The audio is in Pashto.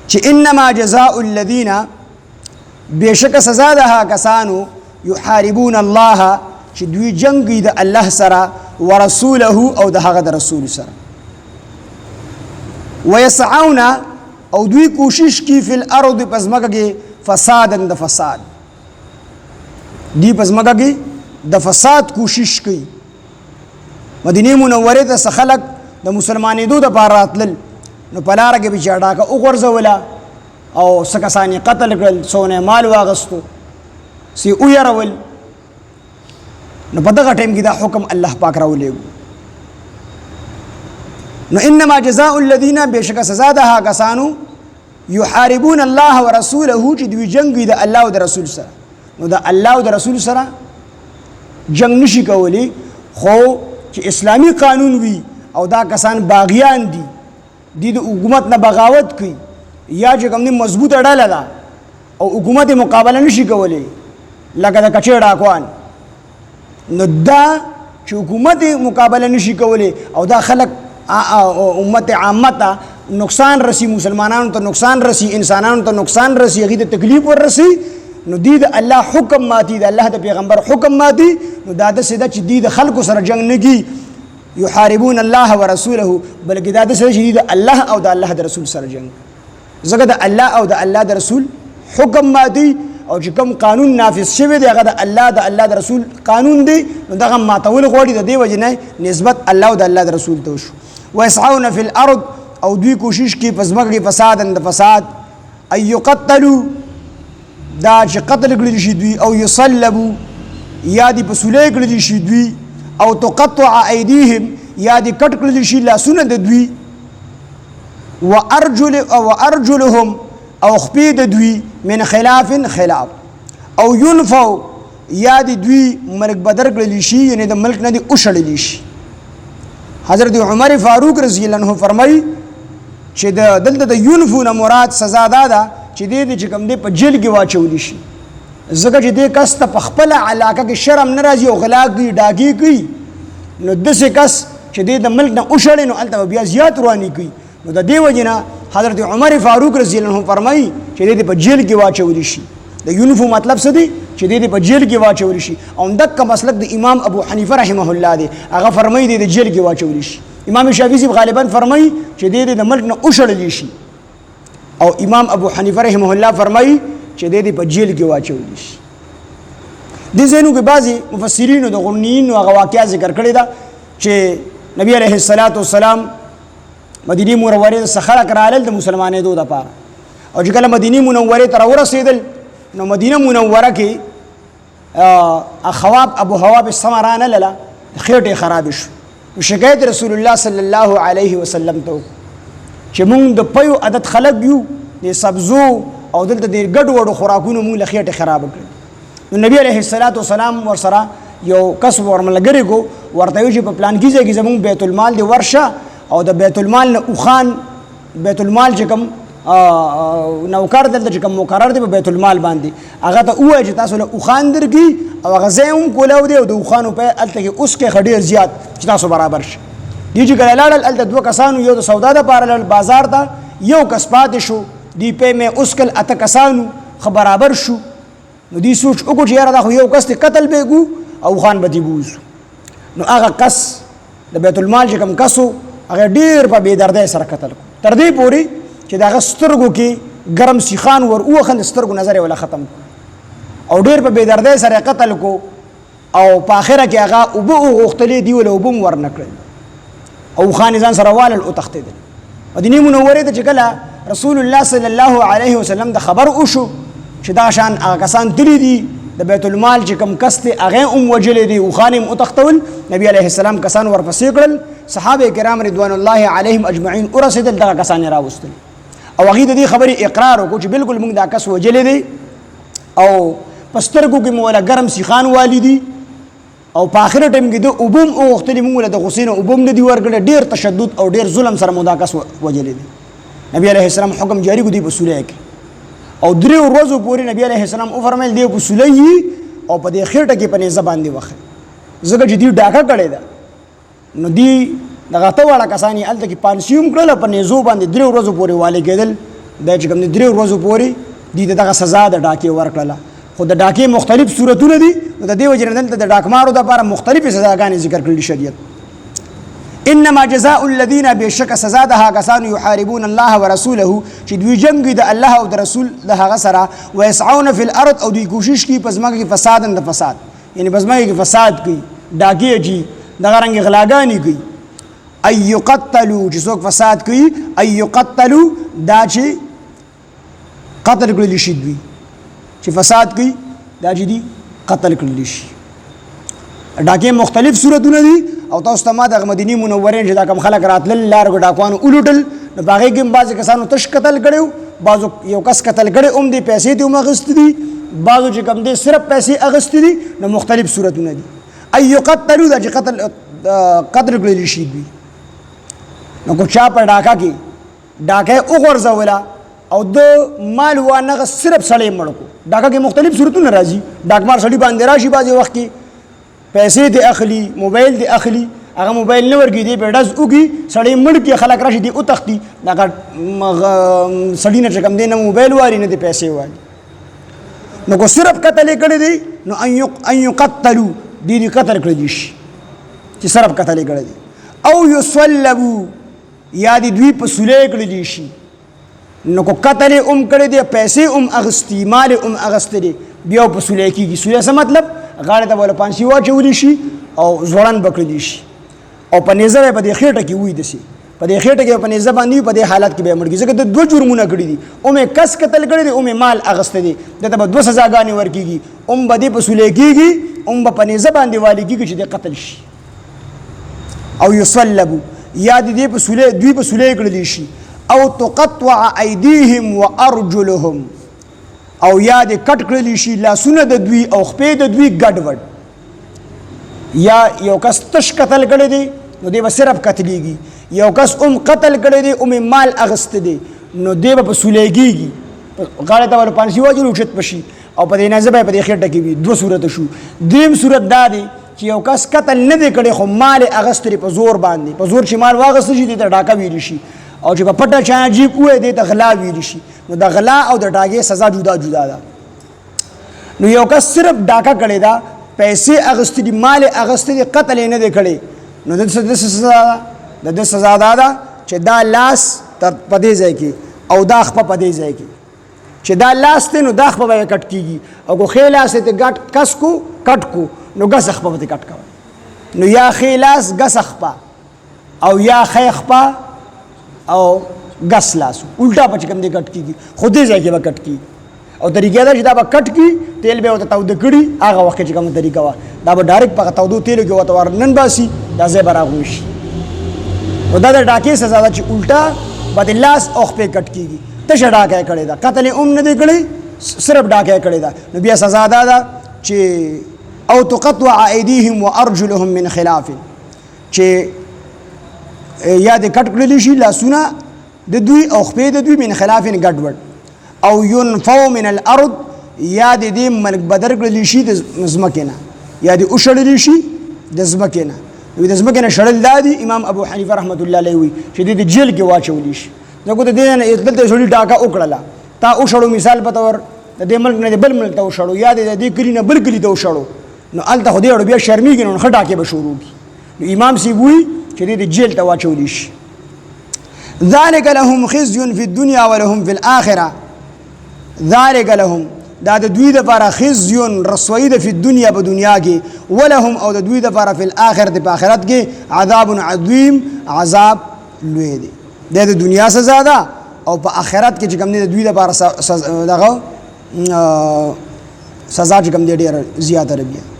چې انما جزاء الذين بشک سزا ده کسانو یحاربون الله چې دوی جنگي د الله سره ورسوله او د هغه د رسول سره ويسعون او دوی کوشش کی فی الارض پزماکه کې فسادا د فساد دی پزماکه کې د فساد کوشش کوي مدینه منوره ته خلق د مسلمانېدو د پاره راتلل نو پلاره کې بچا ډاکه او غرزولا او سکسانی قتل کړل سونه مال واغستو سی او يرول نو په دغه ټیم کې دا حکم الله پاک راولېګو نو انما جزاء الذين بشک سزا ده کسانو یحاربون الله ورسوله چې دوی جنگي د الله او د رسول سره نو د الله او د رسول سره جنگ نشي کولی خو چې اسلامی قانون وي او دا کسان باغیان دي د حکومت نه بغاوت کوي یا چې کوم مضبوطه ډله ده او حکومت مقابله نشي کولی لکه د کچې ډاکوان نو دا چې حکومت مقابله نشي کولی او دا خلق امت عامه ته نقصان رسی مسلمانانو ته نقصان رسی انسانانو ته نقصان رسی هغې ته تکلیف وررسي نو دی د الله حکم ماتي د الله د پیغمبر حکم ماتي نو دا داسې ده چې دی د خلکو سره جنګ نه کي یحاربون الله ورسوله بلکې دا داسې ده چې دی د الله او د الله د رسول سره جنګ ځکه د الله او د الله د رسول حکم ماتي او چې کوم قانون نافذ شوی دی هغه د الله د رسول قانون دی نو دغه ماتول غواړي د دې وجې نه نسبت الله او د الله د رسول ته وشو ويسعون فی الارض او دوی کوشش کی پزماکه کې فساد د فساد ای یقتلوا دا چې قتل کړي شي دوی او یصلبوا یا دی پسولې کړي شي دوی او تقطع ایدیهم یا دی کټ کړي شي لاسونه د دوی وارجلهم او خپې د دوی من خلاف او ينفوا یا دی دوی ملک بدر کړي شي یعنی د ملک نه دی اوشړل شي حضرت عمر فاروق رضی الله عنه فرمایي چې دلته د ينفون مراد سزا ده چې دې چې کوم دې په جیل کې واچول شي ځکه چې دې کس ته په خپل علاقه کې شرم ناراضي او غلا کوي ډاګي کوي نو دسه کس چې دې د ملک نه اوشړې نو الته بیا زیات رواني کوي نو د دې وجنه حضرت عمر فاروق رضی الله عنه فرمایي چې دې په جیل کې واچول شي د ينفو مطلب څه دی چې دې په جیل کې واچول شي او دک مسلک د امام ابو حنیفه رحمه الله دی هغه فرمایي د جیل کې واچول شي امام شافعي غالبا فرمایي چې دې د ملک نه اوشړل شي او امام ابو حنیفه رحمه الله فرمایي چې دې په جیل کې واچول شي د زینو کې بعضي مفسرین او غنیین او واقعیا ذکر کړی دا چې نبی عليه الصلاه والسلام مدینه منوره څخه خلق رالل د مسلمانانو د پاره او چې کله مدینه منوره ته ورسېدل نو مدینه منوره کې خواب ابو هواب السمرانه لاله خېټه خراب شو شکایت رسول الله صلی الله علیه وسلم ته چې مونږ د پيو عادت خلق یو د سبزو او دلته د ګډ وډو خوراکونو مونږ لخېټه خراب کړ نو نبی عليه الصلاه والسلام ورسره یو کس ورملګری کو ورته یو چې په پلان کې ځای کې زمونږ بیت المال دی ورشه او د بیت المال نه اوخان بیت المال چې کوم نوکر دلته چې کوم مقرر دی په بیت المال باندې هغه ته وایي چې تاسو له اوخان درکې او هغه ځای هم کولاو دی او د اوخانو په هلته کې اوس کې خډیر زیات چې تاسو برابر شي دی چې کله لاړل هلته دوه کسانو یو د سودا دپاره لاړل بازار ته یو کس پاتې شو دی په مې اوس کل اته کسانو خو برابر شو نو دی سوچ وکړو چې یاره دا خو یو کس دی قتل به ګو او اوخان به دې بوزو نو هغه کس د بیت المال چې کوم کسو هغه ډېر په بېدردۍ سره قتل کړو تر دې پورې چې د هغه سترګو کې ګرم سیخان ور ووخند سترګو نظر یې ولا ختم او ډېر په بېدردۍ سره قتل کو او په آخره کې هغه اوبه وغوښتلې دي ولا اوبه هم ورنه کړل او خان ځان سره والل وتښتېدل مدینې منورې ته چې کله رسول الله صلی الله علیه وسلم د خبر وشو چې دا شان هغه کسان تللي دي د بیت المال چې کوم کس دی هغه هم وجلې دي او خان هم وتښتول نبي علیه السلام کسان ورپسې کړل صحابه کرام رضوان الله علیهم اجمعین ورسېدل دغه کسان یې راوستل او هغې د دې خبرې اقرار وکړو چې بالکل موږ دا کس وجلی دی او په سترګو کې مو ولا ګرم سیخان والي دي او په آخره ټایم کې د اوبه هم وغوښتلې موږ له د غصې نه اوبه هم نه دي ورکړی ډېر تشدد او ډېر ظلم سره مو دا کس وجلی دی نبي علیه السلام حکم جاري کړو دی په سولی کې او درې ورځو پورې نبي علیه السلام وفرمیل دی په سولی او په دې خېټه کې په نیزه باندې وخی ځکه چې دوی ډاکه کړې ده نو دی دغه اته واړه کسان یې هلته کې پانسي هم کړل په نیزو باندې درې ورځو پورې والي کېدل دا چې کوم دی 3 ورځو پورې دې دغه سزا د ډاکې ورکړله خو د ډاکې مختلف صورتونه دي نو د دې وجې نه دلته د ډاکمارو دپاره مختلفې سزاګانې ذکر کړي شریعت انما جزاء الذين بشک سزا د هغه کسانو یحاربون الله ورسوله چې دوی جنګ د الله او د رسول د هغه سره ويسعون فی الارض او دوی کوشش کوي په ځمکه کې فساد د فساد یعنی په ځمکه کې فساد کوي ډاکې اچي دغه رنګې غلاګانې کوي ای یقتلوا چې څوک فساد کوي ای یقتلوا دا چې قتل کړلی شي دوی چې فساد کوي دا چې دي قتل کړلی شي ډاکې مختلف صورتونه دي او تاسو ته ما د مدینې منورې چې دا کوم خلک راتلل لارو ډاکوانو ولوټل نو په هغې کې هم بعضې کسانو تش قتل کړی بعضو یو کس قتل کړی هم دی پیسې دې هم اخیستې دي بعضو چې کوم دی صرف پیسې اخیستې دي نو مختلف صورتونه دي ای یقتلوا دا چې قتل کړلی شي دوی نو کو چا په ډاکه کې ډاکه وغورځوله او د مال وانغه صرف سړی مړ کو ډاکه کې مختلف صورتونه راځي ډاکمار سړی باندې راشي بعضې وخت کې پیسې دې اخلي موبایل دې اخلي هغه موبایل نه ورکړي دی په ډز وکړي سړی مړ کړي خلک راشي دی وتښتي دغه سړي نه چې کوم دی نه موبایل والي نه دی پیسې والي نو کو صرف قتل یې کړی دی نو ان یقتلوا دې قتل کړی شي چې صرف قتل یې کړی دی او یصلبوا یا دې دوی په سولې کړی شي نو کو قتل یې کړی دی پیسې اخیستي مال اخیستی دی بیا په سولې کېږي سولې څه مطلب غاړې ته به له پانسي واچولی شي او ځوړن به کړلی شي او په نیزه به یې په دې خېټه کې وي داسې په دې خېټه کې په نیزه باندې وي په دې حالت کې به یې مړ کړي ځکه د 2 جرمونه کړي دي یې کس قتل کړی دی یې مال اخیستی دی دته به 2 سزاګانې ورکېږي به دې په سولې کېږي به په نیزه باندې والي کېږي چې دې قتل شي او یصلبو یا دې په سولې دوی په سولې کړلی شي او تقطع ایدیهم وارجلهم او یا دې کټ کړلی شي لاسونه د دوی او خپې د دوی ګډوډ یا یو کس تش قتل کړی دی نو دی به صرف قتلیږي یو کس قتل کړی دی مال اخیستی دی نو دی به په سولې کېږي غاړې ته به پانسي واچوي اوچت به شي او په دې نیزه به یې په دې خېټه کې وي 2 صورته شو دریم صورت دا دی چې یو کس قتل نه دی کړی خو مال یې اخیستی دی په زور باندې په زور چې مال واخیستی شي دی ته ډاکه ویلی شي او چې په پټه چا جیب ووایي دی ته غلا ویلی شي نو د غلا او د ډاکې سزا جدا جدا ده نو یو کس صرف ډاکه کړې ده پیسې اخیستې دي مال یې اخیستی دی قتل یې نه دی کړی نو د څه سزا ده د ده سزا دا ده چې دا لاس په دې ځای کې او دا خپه په دې ځای کې چې دا لاس دی نو دا خپه به یې کټ کېږي او که ښې لاس یې ته کس کو کټ کو نو ګس خپه به کټ کوئ نو یا ښې لاس ګس خپه او یا ښې خپه او ګس لاسو الټا به چې کوم دی کټ کېږي خو دې ځای کې به کټ کېږي او طریقه دا چې دا به کټ کړي تیل به ورته تاوده کړي هغه وخت کې چې کومه طریقه وه دا به ډایرکټ په هغه تودو تیلو کې ورته ورنن باسي دا ځای به راغونډ شي نو دا د ډاکې سزا ده چې الټا به د لاس او خپې کټ کېږي تشه ډاکه یې کړې ده قتل یې نه دی کړی صرف ډاکه یې کړې ده نو بیا سزا دا ده چې او تقطع ایدیهم وارجلهم من خلاف چې یا دې کټ کړلی شي لاسونه د دوی او خپې د دوی من خلاف ګډوډ او ينفو من الارض یا دې ملک بدر کړلی شي د ځمکې نه یا دې وشړلی شي د ځمکې نه د ځمکې نه شړل دا دي امام ابو حنیفه رحمت الله علیه وي چې دې د جیل کې واچولی شي ځکه د دې نه دلته سړي ډاکه وکړله تا وشړو مثال په طور د دې ملک نه بل ملک ته وشړو یا د دې کلي نه بل کلي ته وشړو نو هلته خو دې اړو بیا شرمېږي نو ښه ډاکې به شروع کړي نو امام صاحب وایي چې دې د جیل ته واچولی شي ذلك لهم خزي في الدنيا ولهم في الآخرة ذلك لهم دا د دوی دپاره خزي رسوایی ده په دنیا په دنیا کې ولهم او د دوی دپاره په الآخرت په آخرت کې عذاب عظیم عذاب لوی دی دا د دنیا سزا ده او په آخرت کې چې کوم دی د دوی دپاره دغه سزا چې کوم دی ډېره زیاته ده بیا